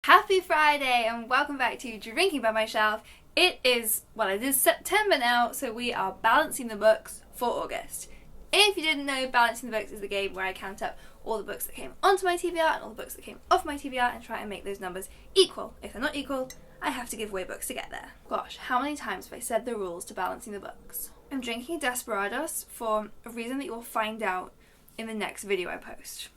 Happy Friday and welcome back to Drinking by My Shelf. It is September now, so we are balancing the books for August. If you didn't know, balancing the books is the game where I count up all the books that came onto my TBR and all the books that came off my TBR and try and make those numbers equal. If they're not equal, I have to give away books to get there. Gosh, how many times have I said the rules to balancing the books? I'm drinking Desperados for a reason that you will find out in the next video I post.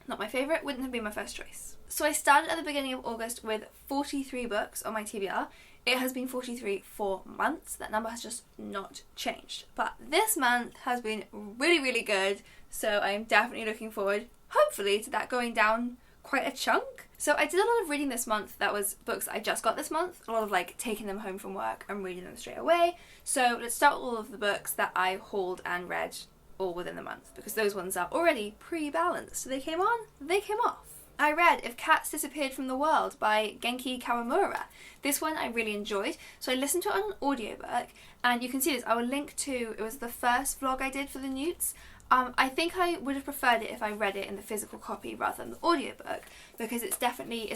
Not my favourite, wouldn't have been my first choice. So I started at the beginning of August with 43 books on my TBR. It has been 43 for months. That number has just not changed. But this month has been really good, so I am definitely looking forward, hopefully, to that going down quite a chunk. So I did a lot of reading this month that was books I just got this month, a lot of taking them home from work and reading them straight away. So let's start with all of the books that I hauled and read all within the month, because those ones are already pre-balanced. So they came on, they came off. I read If Cats Disappeared from the World by Genki Kawamura. This one I really enjoyed, so I listened to it on an audiobook, and you can see this. I will link to, it was the first vlog I did for the Newts. I think I would have preferred it if I read it in the physical copy rather than the audiobook, because it's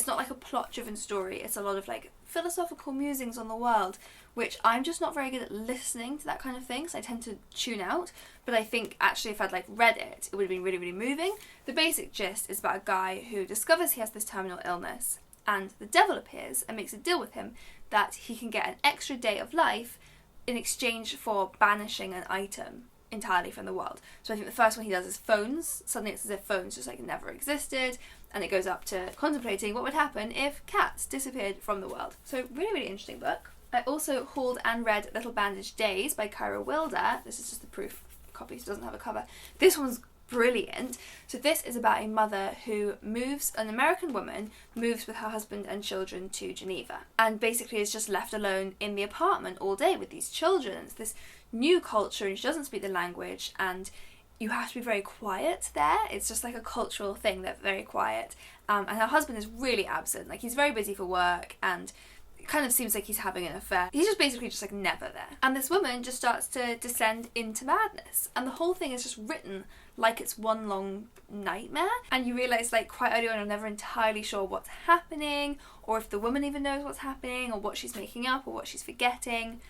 not like a plot-driven story, it's a lot of philosophical musings on the world, which I'm just not very good at listening to that kind of thing, so I tend to tune out. But I think actually if I'd read it, it would have been really moving. The basic gist is about a guy who discovers he has this terminal illness, and the devil appears and makes a deal with him that he can get an extra day of life in exchange for banishing an item entirely from the world. So I think the first one he does is phones. Suddenly it's as if phones just never existed, and it goes up to contemplating what would happen if cats disappeared from the world. So really interesting book. I also hauled and read Little Bandaged Days by Kyra Wilder. This is just the proof copy, so it doesn't have a cover. This one's brilliant. So this is about a mother who an American woman moves with her husband and children to Geneva, and basically is just left alone in the apartment all day with these children. It's this new culture and she doesn't speak the language, and you have to be very quiet there. It's just a cultural thing, they're very quiet. And her husband is really absent. He's very busy for work, and it kind of seems like he's having an affair. He's just basically just never there. And this woman just starts to descend into madness. And the whole thing is just written like it's one long nightmare. And you realise quite early on you're never entirely sure what's happening, or if the woman even knows what's happening, or what she's making up, or what she's forgetting.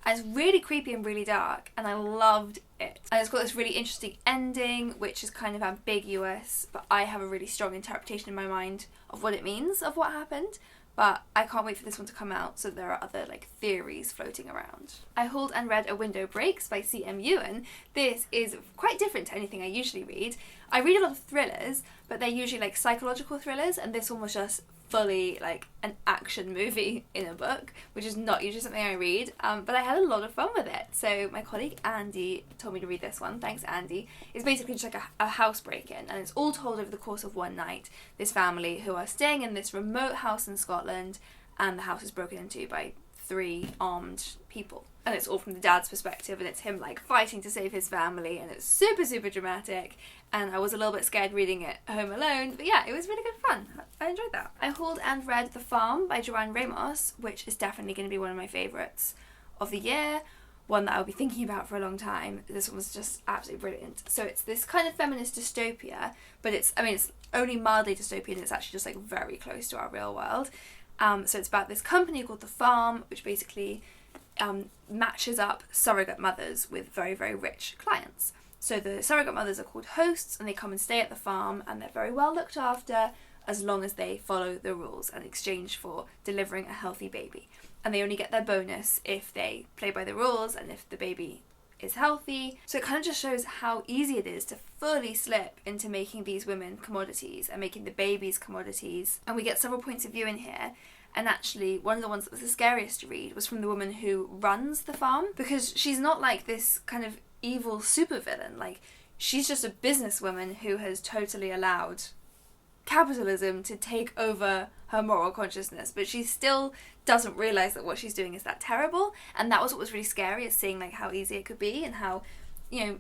And it's really creepy and really dark, and I loved it. And it's got this really interesting ending, which is kind of ambiguous, but I have a really strong interpretation in my mind of what it means, of what happened. But I can't wait for this one to come out, so there are other theories floating around. I hauled and read A Window Breaks by C.M. Ewan. This is quite different to anything I usually read. I read a lot of thrillers, but they're usually psychological thrillers, and this one was just fully an action movie in a book, which is not usually something I read, but I had a lot of fun with it. So my colleague Andy told me to read this one. Thanks, Andy. It's basically just a house break-in, and it's all told over the course of one night. This family who are staying in this remote house in Scotland, and the house is broken into by 3 armed people. And it's all from the dad's perspective, and it's him fighting to save his family, and it's super dramatic. And I was a little bit scared reading it home alone, but yeah, it was really good fun. I enjoyed that. I hauled and read The Farm by Joanne Ramos, which is definitely going to be one of my favourites of the year, one that I'll be thinking about for a long time. This one was just absolutely brilliant. So it's this kind of feminist dystopia, but it's only mildly dystopian. It's actually just very close to our real world. So it's about this company called The Farm, which basically matches up surrogate mothers with very rich clients. So the surrogate mothers are called hosts, and they come and stay at the farm, and they're very well looked after as long as they follow the rules in exchange for delivering a healthy baby. And they only get their bonus if they play by the rules and if the baby is healthy. So it kind of just shows how easy it is to fully slip into making these women commodities and making the babies commodities. And we get several points of view in here. And actually, one of the ones that was the scariest to read was from the woman who runs the farm, because she's not this kind of evil supervillain. She's just a businesswoman who has totally allowed capitalism to take over her moral consciousness, but she still doesn't realise that what she's doing is that terrible. And that was what was really scary, is seeing how easy it could be, and how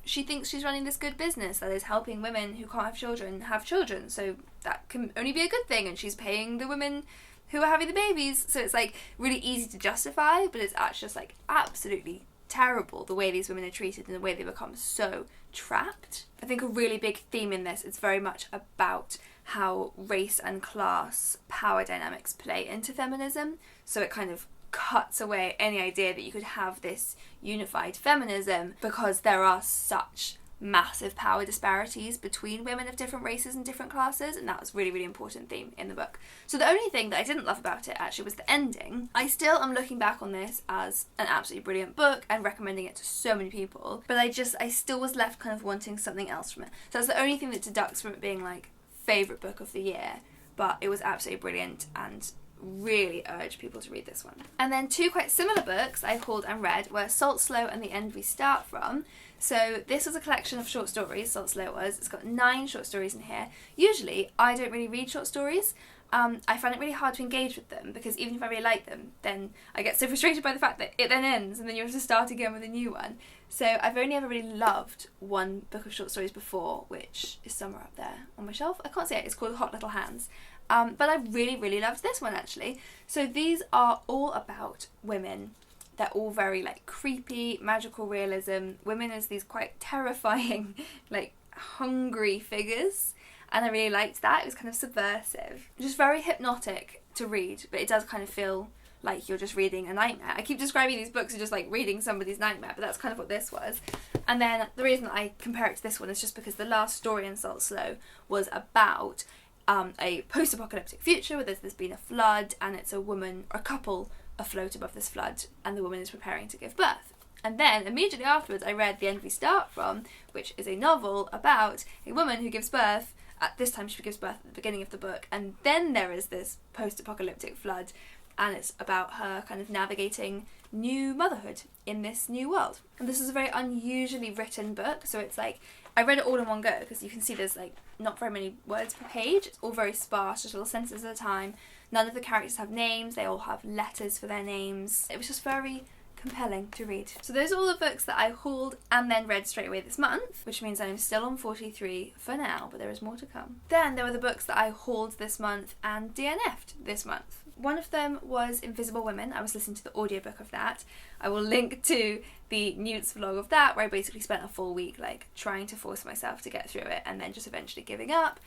she thinks she's running this good business that is helping women who can't have children, so that can only be a good thing, and she's paying the women who are having the babies. So it's really easy to justify, but it's actually just absolutely terrible the way these women are treated and the way they become so trapped. I think a really big theme in this is very much about how race and class power dynamics play into feminism. So it kind of cuts away any idea that you could have this unified feminism, because there are such massive power disparities between women of different races and different classes, and that was a really, really important theme in the book. So the only thing that I didn't love about it actually was the ending. I still am looking back on this as an absolutely brilliant book and recommending it to so many people, but I still was left kind of wanting something else from it. So that's the only thing that deducts from it being like favourite book of the year, but it was absolutely brilliant and really urge people to read this one. And then two quite similar books I hauled and read were Salt Slow and The End We Start From. So this was a collection of short stories, Salt Slow was. It's got 9 short stories in here. Usually I don't really read short stories. I find it really hard to engage with them, because even if I really like them, then I get so frustrated by the fact that it then ends and then you have to start again with a new one. So I've only ever really loved one book of short stories before, which is somewhere up there on my shelf. I can't see it. It's called Hot Little Hands. But I really, really loved this one actually. So these are all about women. They're all very like creepy, magical realism. Women as these quite terrifying, like hungry figures. And I really liked that. It was kind of subversive. Just very hypnotic to read, but it does kind of feel like you're just reading a nightmare. I keep describing these books as just like reading somebody's nightmare, but that's kind of what this was. And then the reason I compare it to this one is just because the last story in Salt Slow was about a post-apocalyptic future where there's been a flood, and it's a couple afloat above this flood, and the woman is preparing to give birth. And then immediately afterwards I read The End We Start From, which is a novel about a woman who gives birth. At this time she gives birth at the beginning of the book, and then there is this post-apocalyptic flood, and it's about her kind of navigating new motherhood in this new world. And this is a very unusually written book, so it's like I read it all in one go, because you can see there's like not very many words per page. It's all very sparse, just little sentences at a time. None of the characters have names, they all have letters for their names. It was just very compelling to read. So those are all the books that I hauled and then read straight away this month, which means I'm still on 43 for now, but there is more to come. Then there were the books that I hauled this month and DNF'd this month. One of them was Invisible Women. I was listening to the audiobook of that. I will link to the Newts vlog of that, where I basically spent a full week like trying to force myself to get through it and then just eventually giving up.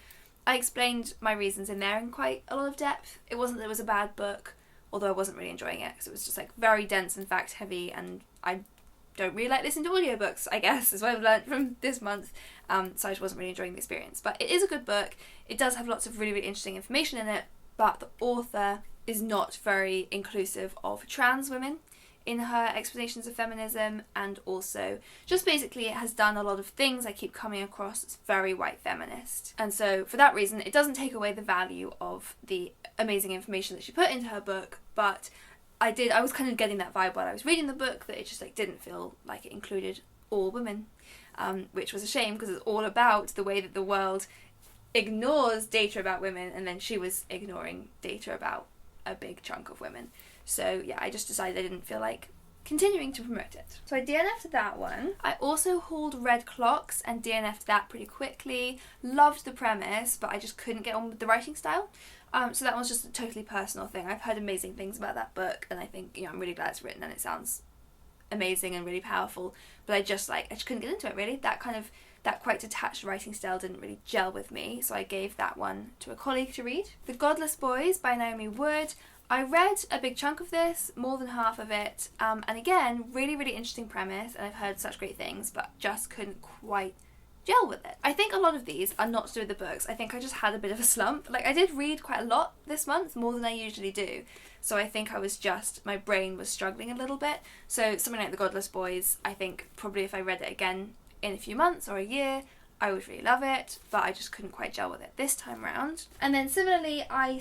I explained my reasons in there in quite a lot of depth. It wasn't that it was a bad book, although I wasn't really enjoying it, because it was just like very dense and fact heavy, and I don't really like listening to audiobooks, I guess, is what I've learned from this month. So I just wasn't really enjoying the experience. But it is a good book. It does have lots of really, really interesting information in it, but the author is not very inclusive of trans women in her explanations of feminism, and also just basically it has done a lot of things I keep coming across as very white feminist. And so for that reason it doesn't take away the value of the amazing information that she put into her book, but I was kind of getting that vibe while I was reading the book, that it just like didn't feel like it included all women, which was a shame, because it's all about the way that the world ignores data about women, and then she was ignoring data about a big chunk of women. So yeah, I just decided I didn't feel like continuing to promote it. So I DNF'd that one. I also hauled Red Clocks and DNF'd that pretty quickly. Loved the premise, but I just couldn't get on with the writing style. So that was just a totally personal thing. I've heard amazing things about that book, and I think, you know, I'm really glad it's written and it sounds amazing and really powerful, but I just couldn't get into it really. That quite detached writing style didn't really gel with me, so I gave that one to a colleague to read. The Godless Boys by Naomi Wood. I read a big chunk of this, more than half of it, and again, really, really interesting premise, and I've heard such great things, but just couldn't quite gel with it. I think a lot of these are not to do with the books. I think I just had a bit of a slump. Like, I did read quite a lot this month, more than I usually do, so I think my brain was struggling a little bit. So something like The Godless Boys, I think probably if I read it again in a few months or a year, I would really love it, but I just couldn't quite gel with it this time round. And then similarly, I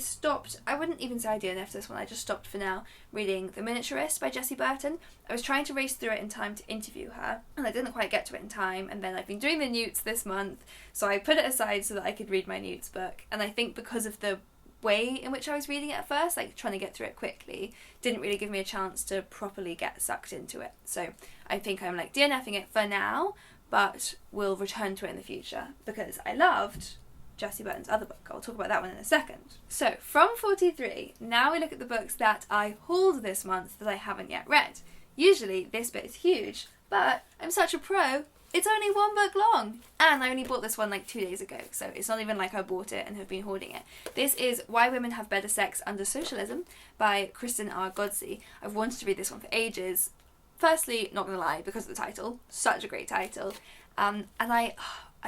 wouldn't even say I DNF'd this one, I just stopped for now reading The Miniaturist by Jessie Burton. I was trying to race through it in time to interview her, and I didn't quite get to it in time, and then I've been doing the Newts this month, so I put it aside so that I could read my Newts book, and I think because of the way in which I was reading it at first, like trying to get through it quickly, didn't really give me a chance to properly get sucked into it. So I think I'm like DNFing it for now, but we'll return to it in the future because I loved Jessie Burton's other book. I'll talk about that one in a second. So from 43, now we look at the books that I hauled this month that I haven't yet read. Usually this bit is huge, but I'm such a pro, It's only 1 book long, and I only bought this one like 2 days ago, so it's not even like I bought it and have been hoarding it. This is Why Women Have Better Sex Under Socialism by Kristen R. Godsey. I've wanted to read this one for ages. Firstly, not gonna lie, because of the title, such a great title, and I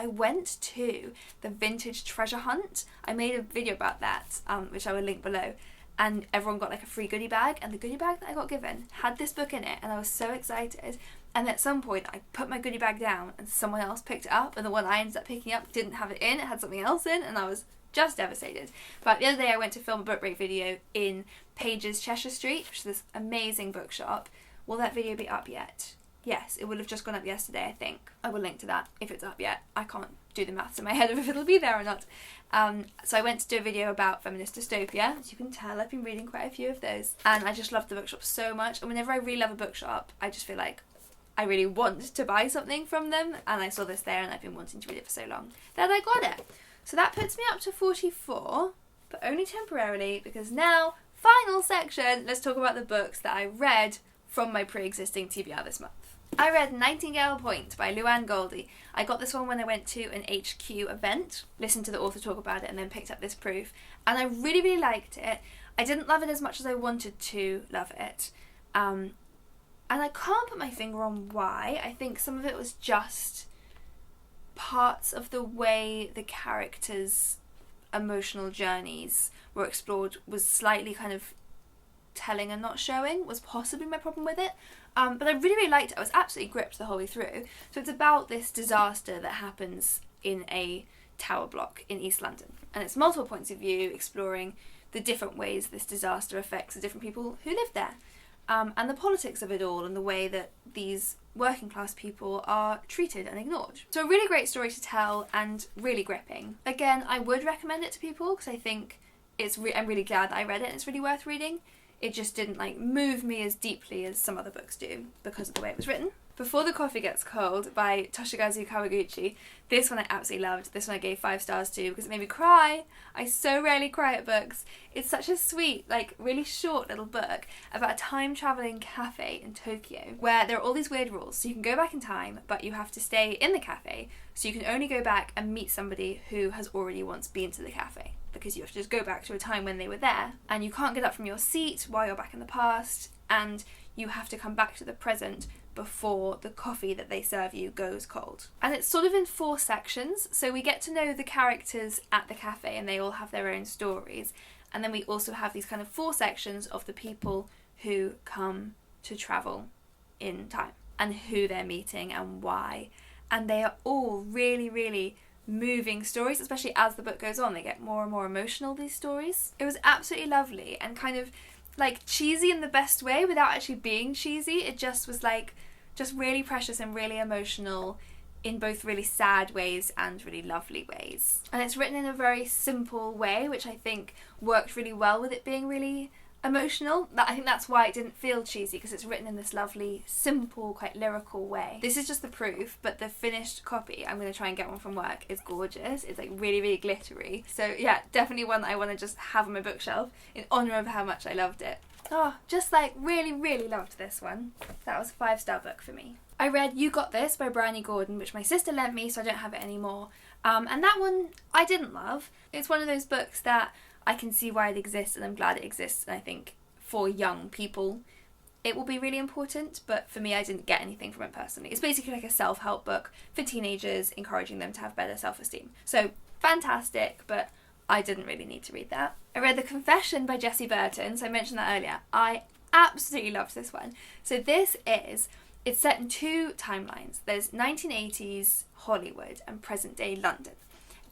went to the vintage treasure hunt. I made a video about that, which I will link below, and everyone got like a free goodie bag, and the goodie bag that I got given had this book in it, and I was so excited. And at some point I put my goodie bag down and someone else picked it up, and the one I ended up picking up didn't have it in, it had something else in, and I was just devastated. But the other day I went to film a book break video in Page's Cheshire Street, which is this amazing bookshop. Will that video be up yet? Yes, it would have just gone up yesterday, I think. I will link to that if it's up yet. I can't do the maths in my head of if it'll be there or not. So I went to do a video about feminist dystopia. As you can tell, I've been reading quite a few of those. And I just love the bookshop so much. And whenever I really love a bookshop, I just feel like I really want to buy something from them. And I saw this there and I've been wanting to read it for so long that I got it. So that puts me up to 44, but only temporarily, because now, final section, let's talk about the books that I read from my pre-existing TBR this month. I read Nightingale Point by Luann Goldie. I got this one when I went to an HQ event, listened to the author talk about it, and then picked up this proof. And I really, really liked it. I didn't love it as much as I wanted to love it. And I can't put my finger on why. I think some of it was just parts of the way the characters' emotional journeys were explored was slightly kind of telling and not showing, was possibly my problem with it. But I really, really liked it. I was absolutely gripped the whole way through. So it's about this disaster that happens in a tower block in East London. And it's multiple points of view, exploring the different ways this disaster affects the different people who live there. And the politics of it all, and the way that these working class people are treated and ignored. So a really great story to tell, and really gripping. Again, I would recommend it to people, because I think I'm really glad that I read it and it's really worth reading. It just didn't move me as deeply as some other books do because of the way it was written. Before the Coffee Gets Cold by Toshikazu Kawaguchi. This one I absolutely loved. This one I gave 5 stars to because it made me cry. I so rarely cry at books. It's such a sweet, really short little book about a time-travelling cafe in Tokyo where there are all these weird rules. So you can go back in time, but you have to stay in the cafe. So you can only go back and meet somebody who has already once been to the cafe, because you have to just go back to a time when they were there, and you can't get up from your seat while you're back in the past, and you have to come back to the present before the coffee that they serve you goes cold. And it's sort of in 4 sections, so we get to know the characters at the cafe and they all have their own stories, and then we also have these kind of 4 sections of the people who come to travel in time and who they're meeting and why, and they are all really, really moving stories, especially as the book goes on. They get more and more emotional, these stories. It was absolutely lovely and kind of cheesy in the best way without actually being cheesy. It just was just really precious and really emotional in both really sad ways and really lovely ways. And it's written in a very simple way, which I think worked really well with it being really emotional. I think that's why it didn't feel cheesy, because it's written in this lovely, simple, quite lyrical way. This is just the proof, but the finished copy, I'm going to try and get one from work, is gorgeous. It's really, really glittery. So yeah, definitely one that I want to just have on my bookshelf in honour of how much I loved it. Oh, just really, really loved this one. That was a 5-star book for me. I read You Got This by Bryony Gordon, which my sister lent me, so I don't have it anymore. And that one I didn't love. It's one of those books that I can see why it exists, and I'm glad it exists, and I think for young people it will be really important, but for me I didn't get anything from it personally. It's basically like a self-help book for teenagers, encouraging them to have better self-esteem. So fantastic, but I didn't really need to read that. I read The Confession by Jessie Burton, so I mentioned that earlier. I absolutely loved this one. So it's set in 2 timelines. There's 1980s Hollywood and present day London.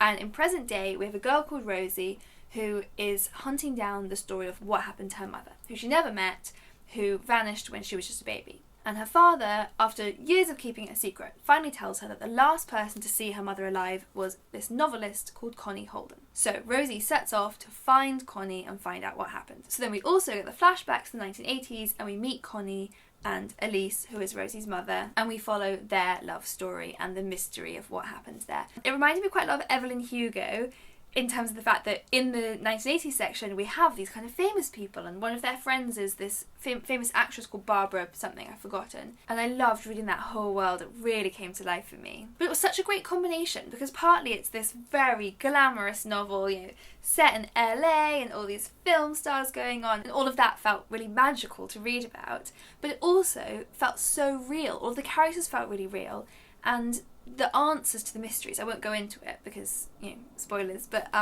And in present day we have a girl called Rosie who is hunting down the story of what happened to her mother, who she never met, who vanished when she was just a baby. And her father, after years of keeping it a secret, finally tells her that the last person to see her mother alive was this novelist called Connie Holden. So Rosie sets off to find Connie and find out what happened. So then we also get the flashbacks to the 1980s, and we meet Connie and Elise, who is Rosie's mother, and we follow their love story and the mystery of what happens there. It reminded me quite a lot of Evelyn Hugo, in terms of the fact that in the 1980s section we have these kind of famous people, and one of their friends is this famous actress called Barbara something, I've forgotten, and I loved reading that whole world. It really came to life for me. But it was such a great combination because partly it's this very glamorous novel, you know, set in LA and all these film stars going on, and all of that felt really magical to read about, but it also felt so real. All of the characters felt really real, and the answers to the mysteries, I won't go into it because, you know, spoilers, but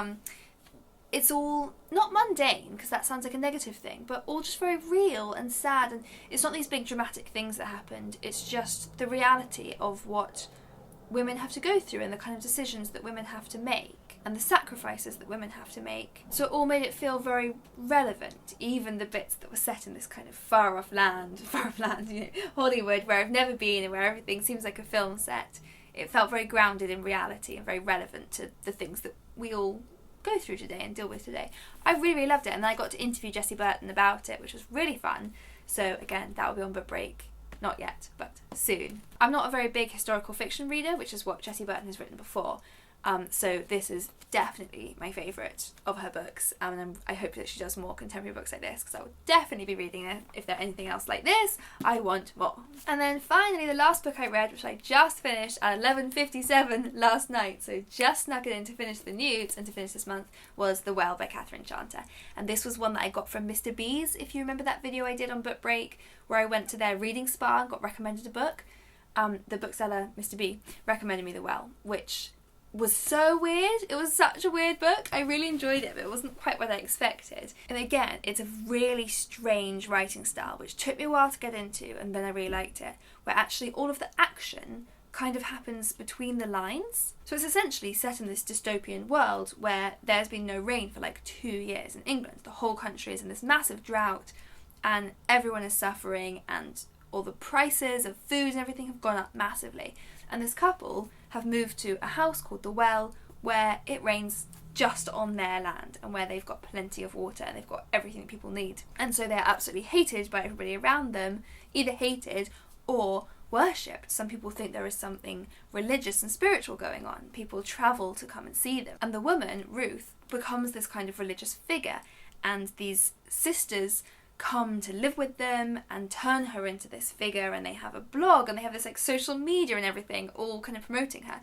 it's all not mundane, because that sounds like a negative thing, but all just very real and sad, and it's not these big dramatic things that happened, it's just the reality of what women have to go through and the kind of decisions that women have to make and the sacrifices that women have to make. So it all made it feel very relevant, even the bits that were set in this kind of far off land, you know, Hollywood, where I've never been and where everything seems like a film set. It felt very grounded in reality and very relevant to the things that we all go through today and deal with today. I really, really loved it, and I got to interview Jessie Burton about it, which was really fun. So again, that will be on book break. Not yet, but soon. I'm not a very big historical fiction reader, which is what Jessie Burton has written before. So this is definitely my favourite of her books, and I hope that she does more contemporary books like this, because I will definitely be reading it. If there's anything else like this, I want more. And then finally, the last book I read, which I just finished at 11:57 last night, so just snuck it in to finish the news and to finish this month, was The Well by Catherine Chanter. And this was one that I got from Mr. B's, if you remember that video I did on Book Break, where I went to their reading spa and got recommended a book. The bookseller, Mr. B, recommended me The Well, which was so weird. It was such a weird book. I really enjoyed it, but it wasn't quite what I expected. And again, it's a really strange writing style, which took me a while to get into, and then I really liked it, where actually all of the action kind of happens between the lines. So it's essentially set in this dystopian world where there's been no rain for like 2 years in England. The whole country is in this massive drought, and everyone is suffering, and all the prices of food and everything have gone up massively. And this couple have moved to a house called The Well, where it rains just on their land and where they've got plenty of water and they've got everything that people need. And so they're absolutely hated by everybody around them, either hated or worshipped. Some people think there is something religious and spiritual going on. People travel to come and see them. And the woman, Ruth, becomes this kind of religious figure, and these sisters come to live with them and turn her into this figure, and they have a blog and they have this like social media and everything, all kind of promoting her.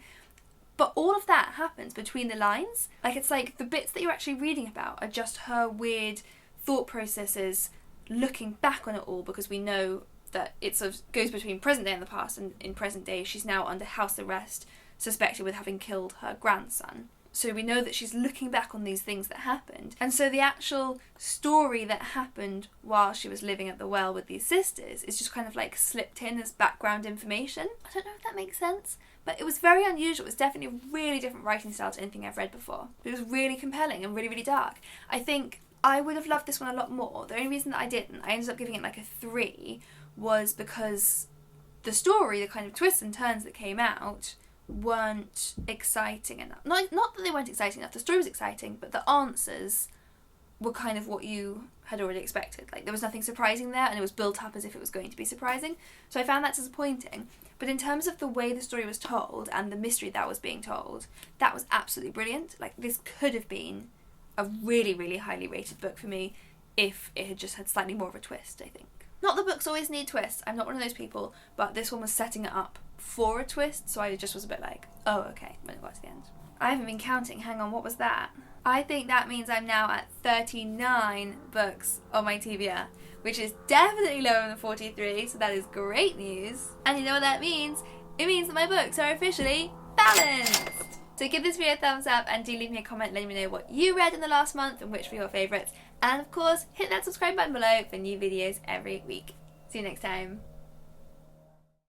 But all of that happens between the lines. Like, it's like the bits that you're actually reading about are just her weird thought processes looking back on it all, because we know that it sort of goes between present day and the past, and in present day she's now under house arrest, suspected with having killed her grandson. So we know that she's looking back on these things that happened. And so the actual story that happened while she was living at the well with these sisters is just kind of like slipped in as background information. I don't know if that makes sense, but it was very unusual. It was definitely a really different writing style to anything I've read before. But it was really compelling and really, really dark. I think I would have loved this one a lot more. The only reason that I didn't, I ended up giving it like a 3, was because the story, the kind of twists and turns that came out, weren't exciting enough. Not that they weren't exciting enough, the story was exciting, but the answers were kind of what you had already expected. Like, there was nothing surprising there, and it was built up as if it was going to be surprising. So I found that disappointing. But in terms of the way the story was told and the mystery that was being told, that was absolutely brilliant. Like, this could have been a really, really highly rated book for me if it had just had slightly more of a twist, I think. Not that books always need twists, I'm not one of those people, but this one was setting it up for a twist, so I just was a bit like, oh, okay, when it got to the end. I haven't been counting, hang on, what was that? I think that means I'm now at 39 books on my TBR, which is definitely lower than 43, so that is great news. And you know what that means? It means that my books are officially balanced! So give this video a thumbs up, and do leave me a comment letting me know what you read in the last month and which were your favourites. And of course, hit that subscribe button below for new videos every week. See you next time.